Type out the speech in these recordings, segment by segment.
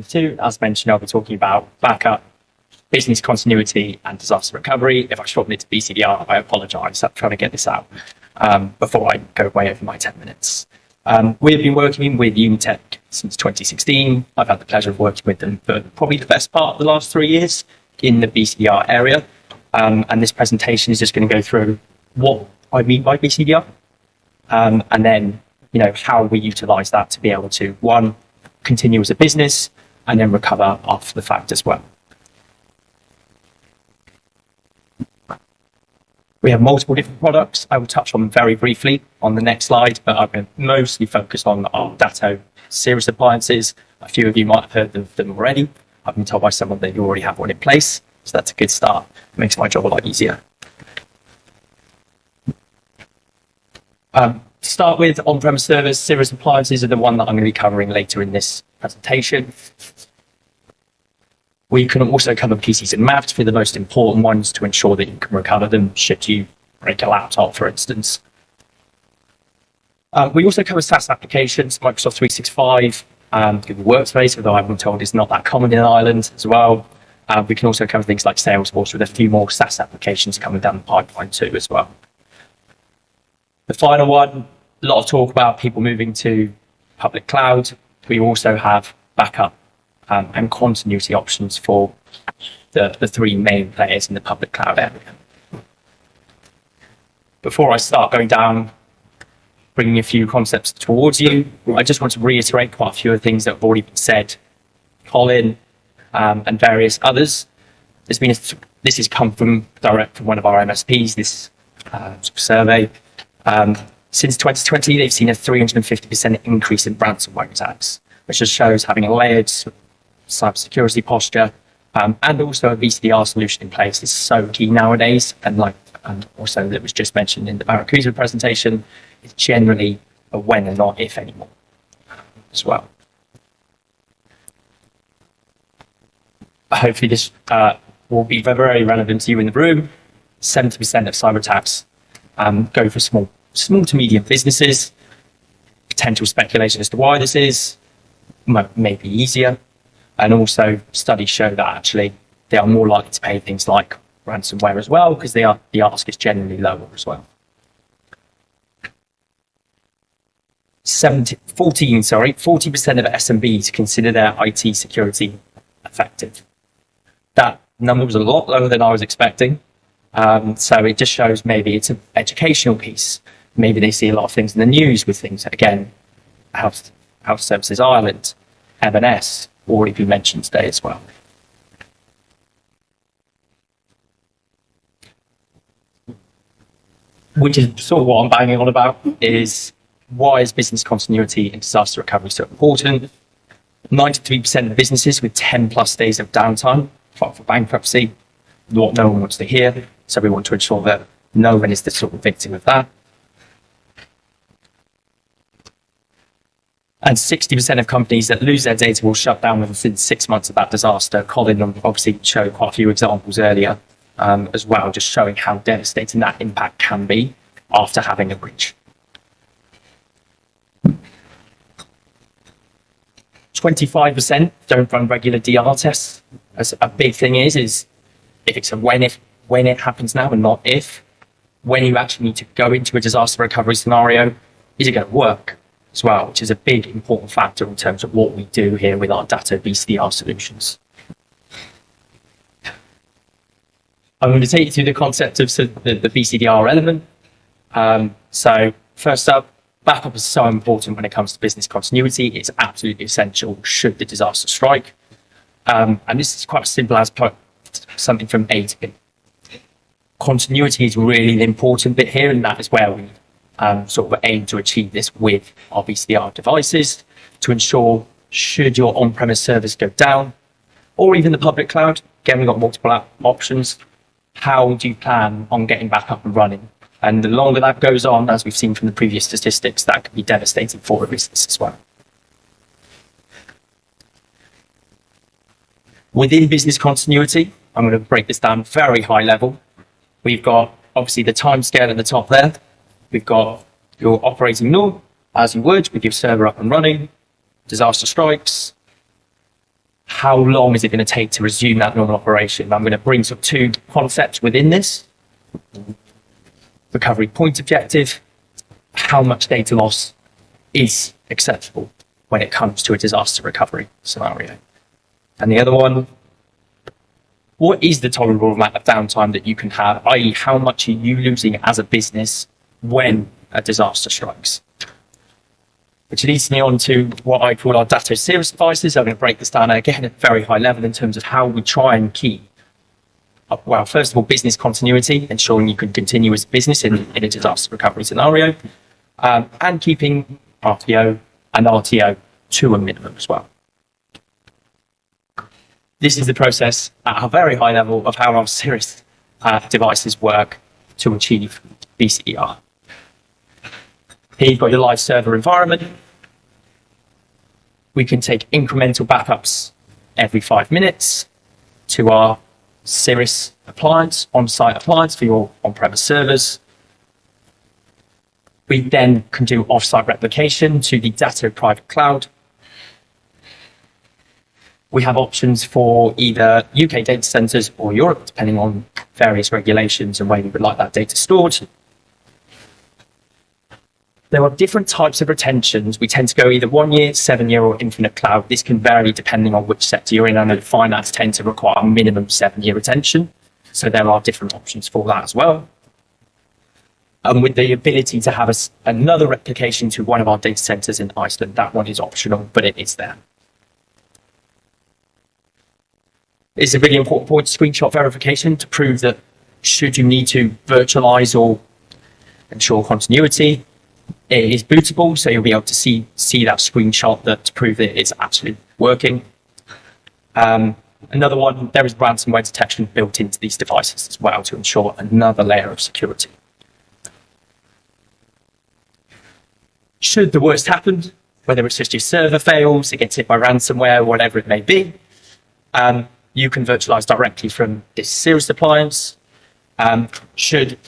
Two, as mentioned, I'll be talking about backup, business continuity, and disaster recovery. If I shorten it to BCDR, I apologise. I'm trying to get this out before I go way over my 10 minutes. We've been working with Unitec since 2016. I've had the pleasure of working with them for probably the best part of the last 3 years in the BCDR area. And this presentation is just going to go through what I mean by BCDR, and then, how we utilise that to be able to, one, continue as a business, and then recover after the fact as well. We have multiple different products. I will touch on very briefly on the next slide, but I'm going to mostly focus on our Datto series appliances. A few of you might have heard of them already. I've been told by someone that you already have one in place, so that's a good start. It makes my job a lot easier. To start with, on-premise servers, series appliances are the one that I'm going to be covering later in this presentation. We can also cover PCs and Macs for the most important ones to ensure that you can recover them should you break a laptop, for instance. We also cover SaaS applications, Microsoft 365, Google Workspace, although I've been told it's not that common in Ireland as well. We can also cover things like Salesforce with a few more SaaS applications coming down the pipeline too as well. The final one, a lot of talk about people moving to public cloud. We also have backup and continuity options for the three main players in the public cloud area. Before I start going down, bringing a few concepts towards you, I just want to reiterate quite a few of the things that have already been said. Colin and various others. This has come direct from one of our MSPs, this survey. Since 2020, they've seen a 350% increase in ransomware attacks, which just shows having a layered cybersecurity posture and also a BCDR solution in place is so key nowadays. And also that was just mentioned in the Barracuda presentation, it's generally a when and not if anymore as well. Hopefully this will be very relevant to you in the room. 70% of cyber attacks go for small to medium businesses. Potential speculation as to why this is may be easier. And also studies show that actually they are more likely to pay things like ransomware as well, because the ask is generally lower as well. 40% of SMBs consider their IT security effective. That number was a lot lower than I was expecting. So it just shows maybe it's an educational piece. Maybe they see a lot of things in the news with things, again, Health Services Ireland, M&S, already been mentioned today as well. Which is sort of what I'm banging on about, is why is business continuity and disaster recovery so important? 93% of businesses with 10 plus days of downtime file for bankruptcy, what no one wants to hear. So we want to ensure that no one is the sort of victim of that. And 60% of companies that lose their data will shut down within 6 months of that disaster. Colin obviously showed quite a few examples earlier as well, just showing how devastating that impact can be after having a breach. 25% don't run regular DR tests. As a big thing is if it's a when it happens now and not if, when you actually need to go into a disaster recovery scenario, is it going to work as well, which is a big important factor in terms of what we do here with our Datto BCDR solutions. I'm going to take you through the concept of the BCDR element. So first up, backup is so important when it comes to business continuity. It's absolutely essential should the disaster strike. And this is quite as simple as put something from A to B. Continuity is really the important bit here, and that is where we sort of aim to achieve this with our BCDR devices to ensure should your on-premise service go down, or even the public cloud, again, we've got multiple options. How do you plan on getting back up and running? And the longer that goes on, as we've seen from the previous statistics, that can be devastating for a business as well. Within business continuity, I'm going to break this down very high level. We've got obviously the timescale at the top there. We've got your operating norm, as you would with your server up and running, disaster strikes, how long is it going to take to resume that normal operation? I'm going to bring sort of two concepts within this. Recovery point objective, how much data loss is acceptable when it comes to a disaster recovery scenario. And the other one, what is the tolerable amount of downtime that you can have, i.e. how much are you losing as a business when a disaster strikes? Which leads me on to what I call our Datto Cirrus devices. I'm going to break this down again at a very high level in terms of how we try and keep, well, first of all, business continuity, ensuring you can continue as a business in a disaster recovery scenario, and keeping RPO and RTO to a minimum as well. This is the process at a very high level of how our Cirrus devices work to achieve BCDR. Here you've got your live server environment. We can take incremental backups every 5 minutes to our Cirrus appliance, on-site appliance for your on-premise servers. We then can do off-site replication to the Datto private cloud. We have options for either UK data centers or Europe, depending on various regulations and where you would like that data stored. There are different types of retentions. We tend to go either 1 year, 7 year, or infinite cloud. This can vary depending on which sector you're in. I know finance tend to require a minimum 7 year retention. So there are different options for that as well. And with the ability to have another replication to one of our data centers in Iceland, that one is optional, but it is there. It's a really important point, screenshot verification, to prove that should you need to virtualize or ensure continuity, it is bootable, so you'll be able to see that screenshot to prove that it's actually working. Another one, there is ransomware detection built into these devices as well to ensure another layer of security. Should the worst happen, whether it's just your server fails, it gets hit by ransomware, whatever it may be, you can virtualize directly from this Cirrus appliance. Should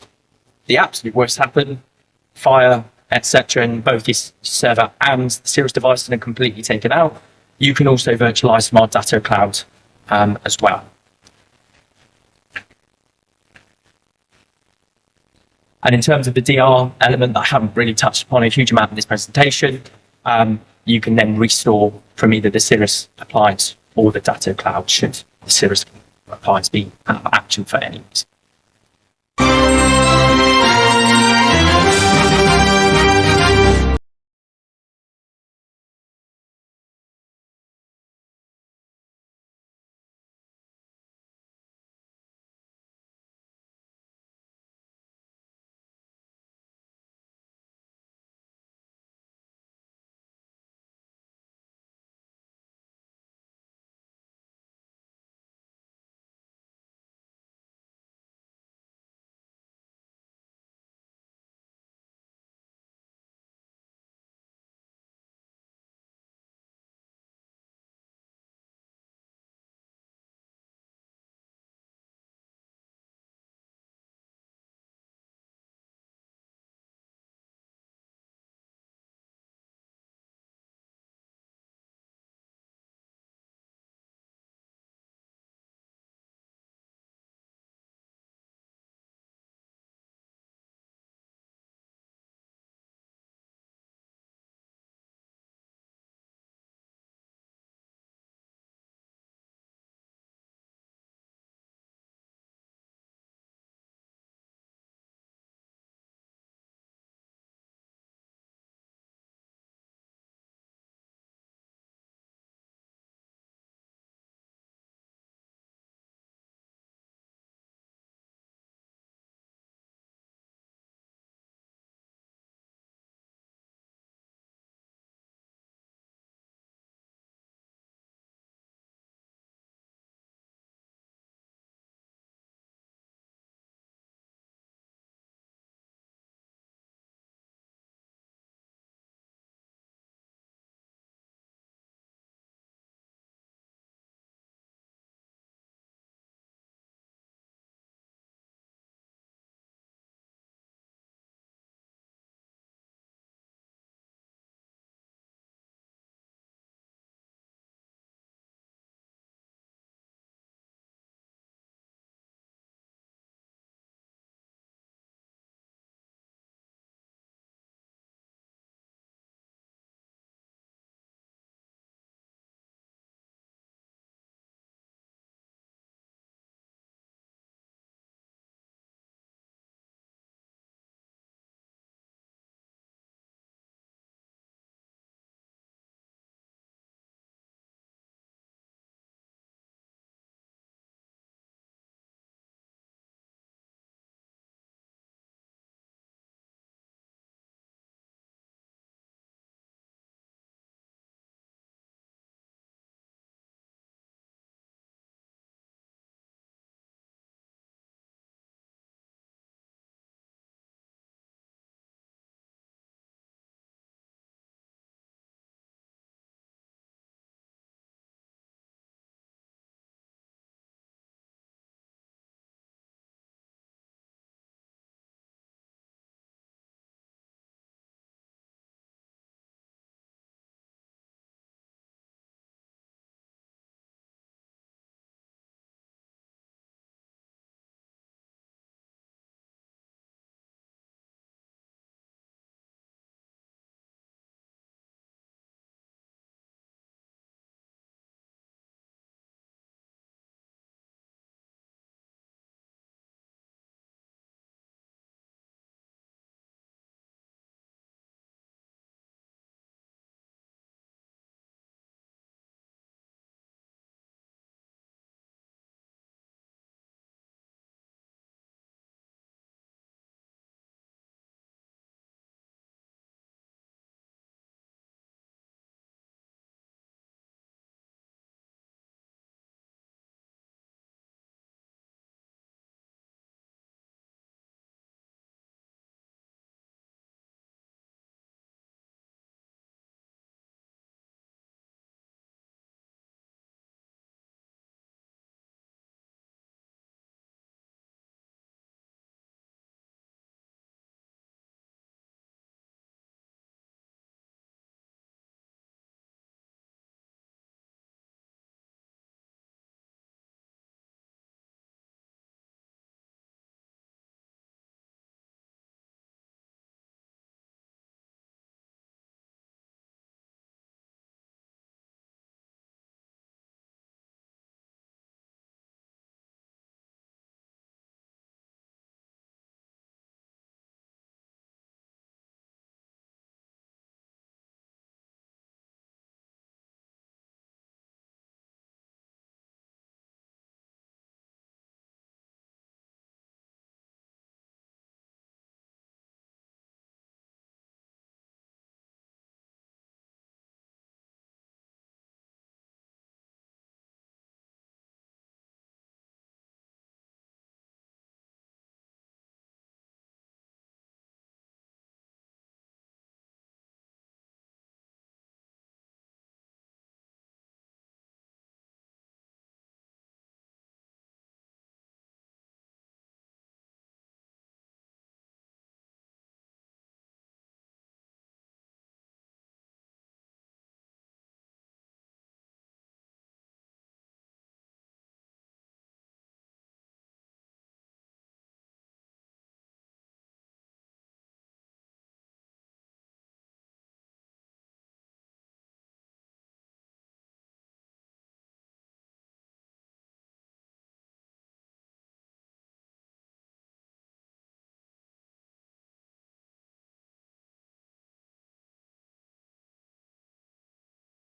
the absolute worst happen, fire, etc., and both your server and the Cirrus devices are completely taken out, you can also virtualize from our Datto cloud as well. And in terms of the DR element that I haven't really touched upon a huge amount in this presentation, you can then restore from either the Cirrus appliance or the Datto cloud should the Cirrus appliance be out of action for any reason.